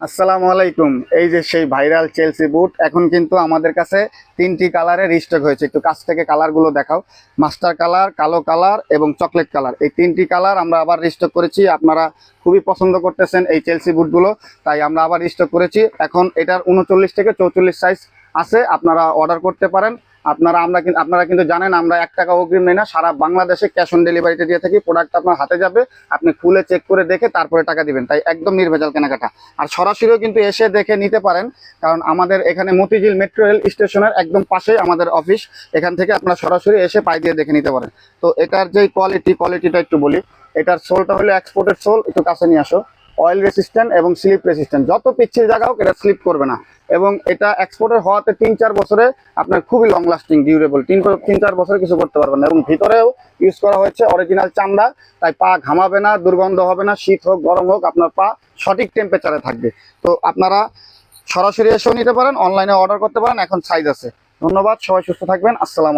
আসসালামু আলাইকুম। এই যে সেই ভাইরাল চেলসি বুট এখন কিন্তু আমাদের কাছে তিনটি কালারে রিস্টক হয়েছে। একটু কাছ থেকে কালারগুলো দেখাও। মাস্টার কালার, কালো কালার এবং চকলেট কালার, এই তিনটি কালার আমরা আবার রিস্টক করেছি। আপনারা খুবই পছন্দ করতেছেন এই চেলসি বুটগুলো, তাই আমরা আবার রিস্টক করেছি। এখন এটার 39 থেকে 44 সাইজ আছে, আপনারা অর্ডার করতে পারেন। আপনারা কিন্তু জানেন আমরা 1 টাকা অগ্রিম নেই না, সারা বাংলাদেশে ক্যাশ অন ডেলিভারিতে দিয়ে থাকি। প্রোডাক্ট আপনার হাতে যাবে, আপনি খুলে চেক করে দেখে তারপরে টাকা দিবেন, তাই একদম নির্ভেজাল কেনাকাটা। আর সরাসরিও কিন্তু এসে দেখে নিতে পারেন, কারণ আমাদের এখানে মতিঝিল মেট্রো রেল স্টেশনের একদম পাশেই আমাদের অফিস। এখান থেকে আপনারা সরাসরি এসে পাই দিয়ে দেখে নিতে পারেন। তো এটার যে কোয়ালিটিটা একটু বলি। এটার সোলটা হলো এক্সপোর্টেড সোল, একটু কাছে নিয়ে আসো। অয়েল রেসিস্ট্যান্ট এবং স্লিপ রেসিস্ট্যান্ট, যত পিচ্ছিল জায়গা হোক এটা স্লিপ করবে না। এবং এটা এক্সপোর্টের হওয়াতে 3-4 বছরে আপনার খুবই লং লাস্টিং, ডিউরেবল, 3-4 বছরে কিছু করতে পারবেন না। এবং ভিতরেও ইউজ করা হয়েছে অরিজিনাল চামড়া, তাই পা ঘামাবে না, দুর্গন্ধ হবে না। শীত হোক গরম হোক আপনার পা সঠিক টেম্পারেচারে থাকবে। তো আপনারা সরাসরি এসেও নিতে পারেন, অনলাইনে অর্ডার করতে পারেন, এখন সাইজ আছে। ধন্যবাদ, সবাই সুস্থ থাকবেন। আসসালামু আলাইকুম।